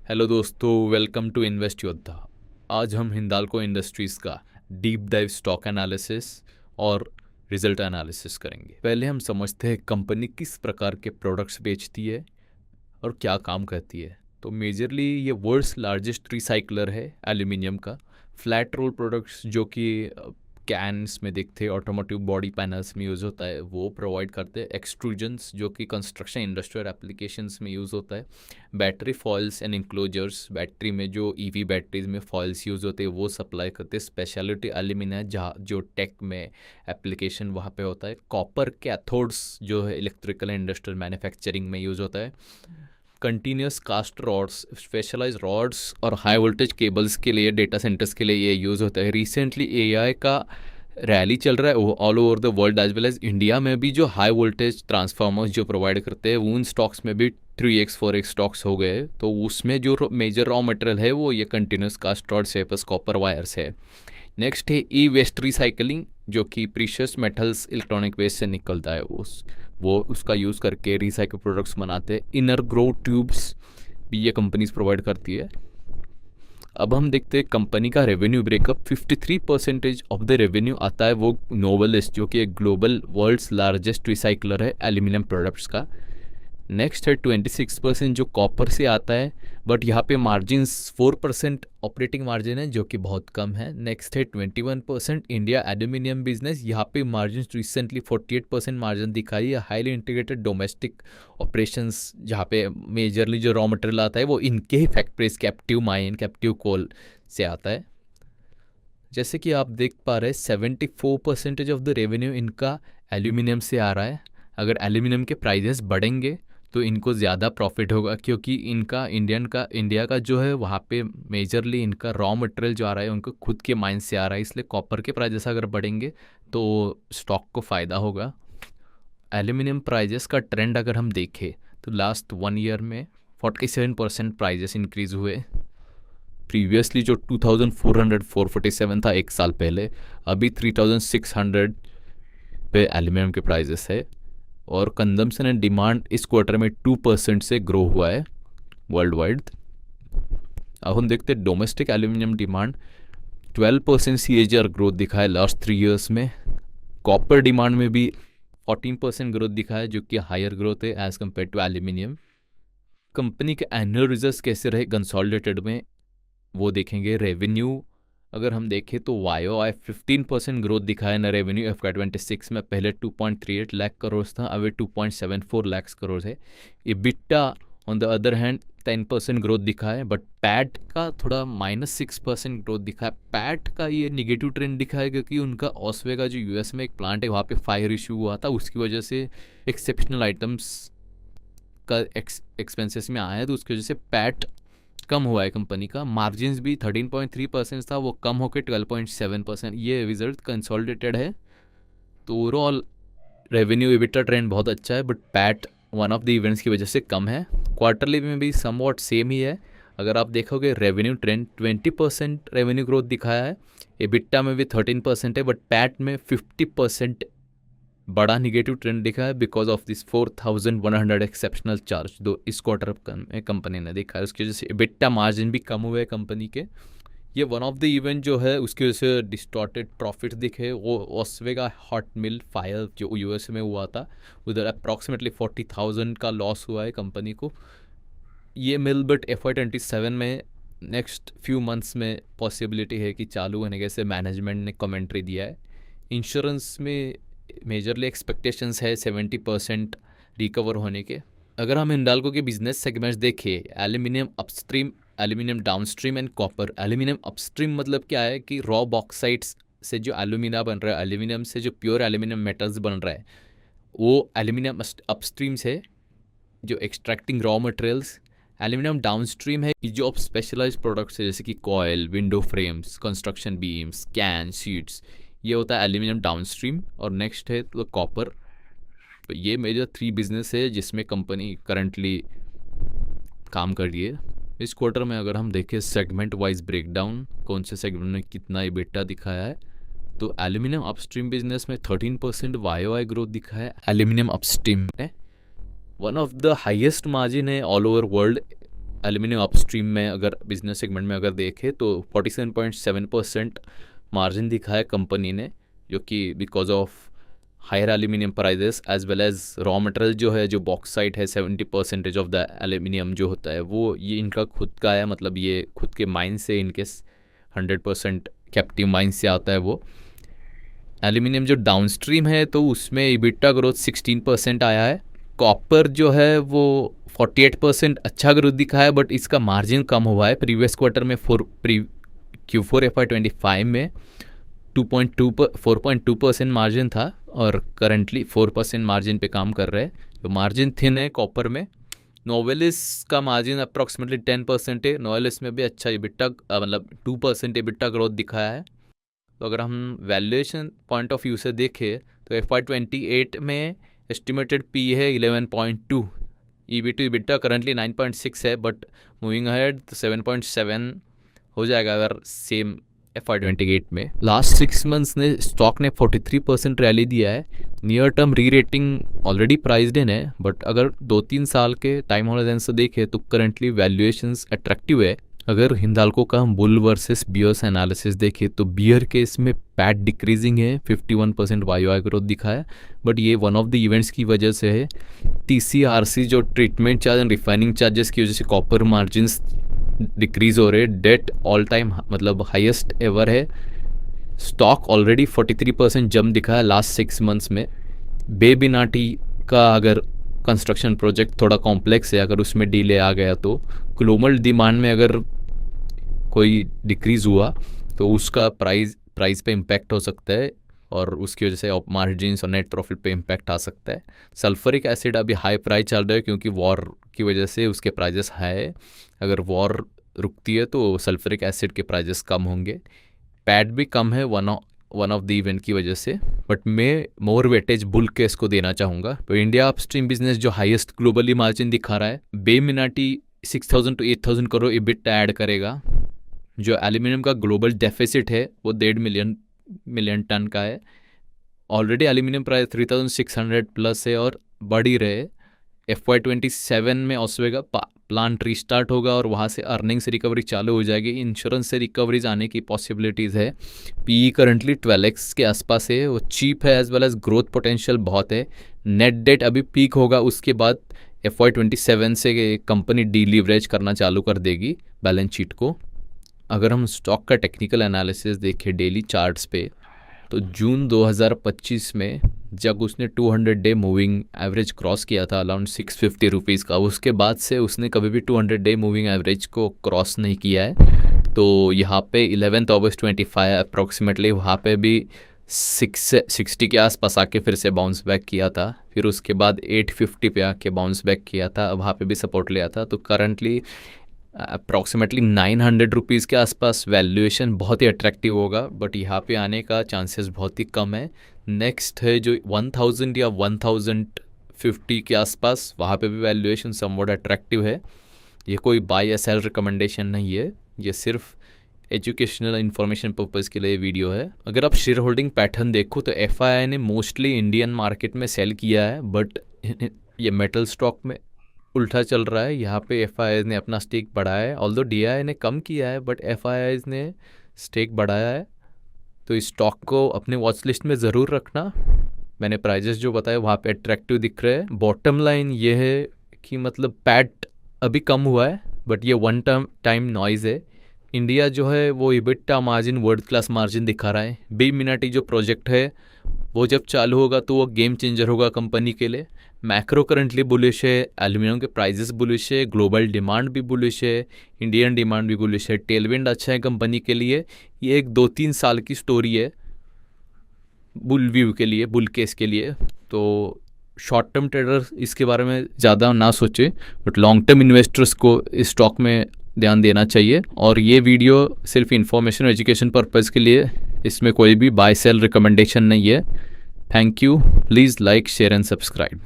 Hello दोस्तों, welcome to invest योद्धा। आज हम हिंदाल्को इंडस्ट्रीज़ का डीप डाइव स्टॉक एनालिसिस और रिजल्ट एनालिसिस करेंगे। पहले हम समझते हैं कंपनी किस प्रकार के प्रोडक्ट्स बेचती है और क्या काम करती है। तो मेजरली ये वर्ल्ड्स लार्जेस्ट रिसाइकलर है एल्यूमिनियम का। फ्लैट रोल प्रोडक्ट्स जो कि कैन्स में दिखते हैं, ऑटोमोटिव बॉडी पैनल्स में यूज़ होता है, वो प्रोवाइड करते हैं। एक्सट्रूजन्स जो कि कंस्ट्रक्शन इंडस्ट्रियल एप्लीकेशंस में यूज़ होता है। Battery foils and enclosures, battery में जो ईवी बैटरीज में फॉइल्स यूज़ होते हैं वो सप्लाई करते हैं। स्पेशलिटी एल्यूमिना जहाँ जो टेक में एप्लीकेशन वहाँ पे होता है। कॉपर कैथोड्स जो है इलेक्ट्रिकल इंडस्ट्रियल मैन्युफैक्चरिंग में यूज़ होता है। Continuous cast rods, specialize rods और हाई वोल्टेज केबल्स के लिए, डेटा सेंटर्स के लिए ये यूज़ होता है। रिसेंटली एआई का रैली चल रहा है all over the world as well as India में भी। जो हाई वोल्टेज ट्रांसफार्मर्स जो प्रोवाइड करते हैं उन स्टॉक्स में भी 3x 4x स्टॉक्स हो गए। तो उसमें जो मेजर रॉ मटेरियल है वो ये continuous cast rod shapers copper wires है। नेक्स्ट है ई वेस्ट रिसाइकलिंग, जो कि प्रीशियस मेटल्स इलेक्ट्रॉनिक वेस्ट से निकलता है वो उसका यूज़ करके रिसाइकल प्रोडक्ट्स बनाते हैं। इनर ग्रो ट्यूब्स भी ये कंपनीज प्रोवाइड करती है। अब हम देखते हैं कंपनी का revenue breakup. 53% of the revenue आता है वो नोवेलिस्ट, जो कि एक ग्लोबल वर्ल्ड्स लार्जेस्ट रिसाइकलर है एल्यूमिनियम प्रोडक्ट्स का। नेक्स्ट है 26% जो कॉपर से आता है, बट यहाँ पे मार्जिन्स 4% ऑपरेटिंग मार्जिन है जो कि बहुत कम है। नेक्स्ट है 21% इंडिया एल्यूमिनियम बिजनेस। यहाँ पे मार्जिन्स रिसेंटली 48% मार्जिन दिखाई है। हाईली इंटीग्रेटेड डोमेस्टिक ऑपरेशंस, जहाँ पे मेजरली जो रॉ मटेरियल आता है वो इनके ही फैक्ट्रीज, कैप्टिव माइन, कैप्टिव कोल से आता है। जैसे कि आप देख पा रहे हैं 74% ऑफ द रेवेन्यू इनका एल्यूमिनियम से आ रहा है। अगर एल्यूमिनियम के प्राइजेस बढ़ेंगे तो इनको ज़्यादा प्रॉफिट होगा, क्योंकि इनका इंडिया का जो है वहाँ पे मेजरली इनका रॉ मटेरियल जो आ रहा है उनको खुद के माइन से आ रहा है। इसलिए कॉपर के प्राइजेस अगर बढ़ेंगे तो स्टॉक को फ़ायदा होगा। एल्यूमिनियम प्राइजेस का ट्रेंड अगर हम देखें तो लास्ट 1 ईयर में 47% प्राइजेस इंक्रीज़ हुए। प्रीवियसली जो 2447 था एक साल पहले, अभी 3600 पे एल्यूमिनियम के प्राइजेस है। और कंजम्पशन एंड डिमांड इस क्वार्टर में 2% से ग्रो हुआ है वर्ल्ड वाइड। अब हम देखते हैं domestic aluminium demand 12% CAGR growth दिखा है लास्ट 3 ईयर्स में। कॉपर डिमांड में भी 14% ग्रोथ दिखा है, जो कि हायर ग्रोथ है as compared to aluminium. Company के एनुअल रिजल्ट्स कैसे रहे कंसोलिडेटेड में वो देखेंगे। रेवेन्यू अगर हम देखें तो YoY 15% ग्रोथ दिखाया ना रेवेन्यू FY26 में। पहले 2.38 लाख करोड़ था, अभी 2.74 लाख करोड़ है। EBITDA on the other hand 10% growth दिखा है, बट पैट का थोड़ा -6% ग्रोथ दिखा है। पैट का ये निगेटिव ट्रेंड दिखा है क्योंकि उनका ऑस्वे का जो US में एक प्लांट है वहाँ पे फायर इशू हुआ था, उसकी वजह से एक्सेप्शनल आइटम्स का एक्सपेंसेस में आया है, तो उसकी वजह से पैट कम हुआ है कंपनी का। मार्जिन्स भी 13.3% था, वो कम होकर 12.7%। ये रिजल्ट कंसोलिडेटेड है। तो ओवरऑल रेवेन्यू EBITDA ट्रेंड बहुत अच्छा है, but PAT one of the events की वजह से कम है। क्वार्टरली में भी समवॉट सेम ही है। अगर आप देखोगे रेवेन्यू ट्रेंड 20% रेवेन्यू ग्रोथ दिखाया है, EBITDA में भी 13% है, बट पैट में 50% बड़ा निगेटिव ट्रेंड दिखा है because of this 4100 exceptional charge दो इस क्वार्टर में कंपनी ने देखा है। उसकी वजह से EBITDA मार्जिन भी कम हुए कंपनी के। ये वन ऑफ द इवेंट जो है उसकी वजह से डिस्टॉर्टेड प्रॉफिट दिखे, वो ऑस्वे का हॉट मिल फायर जो US में हुआ था, उधर अप्रॉक्सीमेटली 40,000 का लॉस हुआ है कंपनी को। ये मिल बट FY27 में नेक्स्ट फ्यू मंथ्स में पॉसिबिलिटी है कि चालू होने के से मैनेजमेंट ने कमेंट्री दिया है। इंश्योरेंस में मेजरली एक्सपेक्टेशंस है 70% रिकवर होने के। अगर हम हिंडाल्को के बिजनेस सेगमेंट्स देखें, aluminium upstream, aluminium downstream and copper. Aluminium upstream मतलब क्या है कि रॉ बॉक्साइट्स से जो एल्यूमिना बन रहा है, एल्यूमिनियम से जो प्योर एल्यूमिनियम मेटल्स बन रहा है, वो एल्यूमिनियम अपस्ट्रीम से जो extracting raw materials. Aluminium downstream है कि जो स्पेशलाइज प्रोडक्ट्स है जैसे कि coil, window frames, construction beams, can, sheets, ये होता है एल्यूमिनियम डाउनस्ट्रीम। और नेक्स्ट है तो कॉपर। तो ये मेजर 3 बिजनेस है जिसमें कंपनी करंटली काम कर रही है। इस क्वार्टर में अगर हम देखें सेगमेंट वाइज ब्रेकडाउन, कौन से सेगमेंट में कितना EBITDA दिखाया है, तो एल्यूमिनियम अपस्ट्रीम बिजनेस में 13% YoY ग्रोथ दिखा है। एल्यूमिनियम अपस्ट्रीम में one of the highest margin है all over world aluminium upstream में अगर बिजनेस सेगमेंट में अगर देखें तो 47.7% मार्जिन दिखा है कंपनी ने, जो कि because of higher aluminium prices as well as raw material जो है, जो बॉक्साइट है 70% ऑफ द एल्यूमिनियम जो होता है वो ये इनका खुद का है, मतलब ये खुद के माइन से, इनके 100% कैप्टिव माइन से आता है वो एल्यूमिनियम। जो डाउनस्ट्रीम है तो उसमें इबिटा ग्रोथ 16% आया है। कॉपर जो है वो 48% अच्छा ग्रोथ दिखा है, बट इसका मार्जिन कम हुआ है। प्रीवियस क्वार्टर में Q4 FY25 में 4.2% मार्जिन था और करंटली 4% मार्जिन पे काम कर रहे हैं, तो मार्जिन थिन है कॉपर में। नोवेलिस का मार्जिन अप्रॉक्सीमेटली 10% है। नोवेलिस में भी अच्छा इबिटा मतलब 2% इबिटा ग्रोथ दिखाया है। तो अगर हम वैल्यूएशन पॉइंट ऑफ व्यू से देखें तो FY28 में एस्टिमेटेड पी है 11.2, EV to EBITDA करंटली 9.6 है, बट मूविंग अहेड 7.7 हो जाएगा अगर सेम FY28 में। लास्ट 6 मंथ्स ने स्टॉक ने 43% रैली दिया है। नियर टर्म री रेटिंग ऑलरेडी प्राइस्ड इन है, बट अगर 2-3 साल के टाइम होराइजन से देखें तो करंटली वैल्यूएशंस अट्रैक्टिव है। अगर हिंदाल्को का हम बुल वर्सेस बियर्स एनालिसिस देखें तो बियर केस में पैट डिक्रीजिंग है, 51% YoY ग्रोथ दिखा है, बट ये वन ऑफ द इवेंट्स की वजह से है। TCRC जो treatment charge and refining charges की वजह से कॉपर मार्जिन्स डिक्रीज हो रहे। डेट ऑल टाइम मतलब हाईएस्ट एवर है। स्टॉक ऑलरेडी 43% जंप दिखा है लास्ट 6 मंथ्स में। बेबिनाटी का अगर कंस्ट्रक्शन प्रोजेक्ट थोड़ा कॉम्प्लेक्स है, अगर उसमें डिले आ गया तो ग्लोबल डिमांड में अगर कोई डिक्रीज़ हुआ तो उसका प्राइस पे इम्पैक्ट हो सकता है और उसकी वजह से मार्जिन्स और नेट प्रॉफिट पे इम्पैक्ट आ सकता है। सल्फरिक एसिड अभी हाई प्राइस चल रहा है क्योंकि वॉर की वजह से उसके प्राइजेस हाई है। अगर वॉर रुकती है तो सल्फरिक एसिड के प्राइजेस कम होंगे। पैट भी कम है वन ऑफ द इवेंट की वजह से, बट मैं मोर वेटेज बुल केस को देना चाहूँगा। तो इंडिया अपस्ट्रीम बिजनेस जो हाईएस्ट ग्लोबली मार्जिन दिखा रहा है, बेमिनाटी 6,000 to 8,000 करोड़ इबिटा ऐड करेगा। जो एल्यूमिनियम का ग्लोबल डेफिसिट है वो 1.5 मिलियन टन का है। ऑलरेडी एल्यूमिनियम प्राइस 3,600 प्लस है और बढ़ ही रहे। FY27 में ऑस्वेगा प्लांट रीस्टार्ट होगा और वहाँ से अर्निंग्स रिकवरी चालू हो जाएगी। इंश्योरेंस से रिकवरीज आने की पॉसिबिलिटीज़ है। PE करंटली 12x के आसपास है, वो चीप है as well as growth potential बहुत है। नेट डेट अभी पीक होगा, उसके बाद FY27 से कंपनी डीलीवरेज करना चालू कर देगी बैलेंस शीट को। अगर हम स्टॉक का टेक्निकल एनालिसिस देखें डेली चार्ट्स पे तो जून 2025 में जब उसने 200 डे मूविंग एवरेज क्रॉस किया था अराउंड 650 रुपीज़ का, उसके बाद से उसने कभी भी 200 डे मूविंग एवरेज को क्रॉस नहीं किया है। तो यहाँ पे 11 अगस्त 25 अप्रॉक्सीमेटली वहाँ पे भी 660 के आसपास आके फिर से बाउंस बैक किया था। फिर उसके बाद 850 पे आके बाउंस बैक किया था, वहाँ पे भी सपोर्ट लिया था। तो करंटली अप्रॉक्सीमेटली 900 रुपीज़ के आसपास वैल्यूएशन बहुत ही अट्रैक्टिव होगा, बट यहाँ पे आने का चांसेस बहुत ही कम है। नेक्स्ट है जो 1000 या 1050 के आसपास, वहाँ पे भी वैल्यूएशन समवॉट अट्रैक्टिव है। ये कोई बाय या सेल रिकमेंडेशन नहीं है, ये सिर्फ एजुकेशनल इन्फॉर्मेशन पर्पज़ के लिए वीडियो है। अगर आप शेयर होल्डिंग पैटर्न देखो तो FII ने मोस्टली इंडियन मार्केट में सेल किया है, बट ये मेटल स्टॉक में उल्टा चल रहा है। यहाँ पे FIIs ने अपना स्टेक बढ़ाया है, ऑल्दो DII ने कम किया है, बट FIIs ने स्टेक बढ़ाया है। तो इस स्टॉक को अपने वॉच लिस्ट में ज़रूर रखना। मैंने प्राइजेस जो बताए वहाँ पे अट्रैक्टिव दिख रहे हैं। बॉटम लाइन ये है कि मतलब पैट अभी कम हुआ है, बट ये वन टाइम नॉइज़ है। इंडिया जो है वो EBITDA margin world class margin दिखा रहा है। बेमिनाटी जो प्रोजेक्ट है वो जब चालू होगा तो वो गेम चेंजर होगा कंपनी के लिए। मैक्रो करंटली बुलिश है, एल्यूमिनियम के प्राइजेस बुलिश है, ग्लोबल डिमांड भी बुलिश है, इंडियन डिमांड भी बुलिश है। टेलविंड अच्छा है कंपनी के लिए। ये एक 2-3 साल की स्टोरी है बुल व्यू के लिए, बुल केस के लिए। तो शॉर्ट टर्म ट्रेडर इसके बारे में ज़्यादा ना सोचे, बट लॉन्ग टर्म इन्वेस्टर्स को इस स्टॉक में ध्यान देना चाहिए। और ये वीडियो सिर्फ इन्फॉर्मेशन और एजुकेशन पर्पज़ के लिए, इसमें कोई भी बाय सेल रिकमेंडेशन नहीं है। Thank you. Please like, share and subscribe.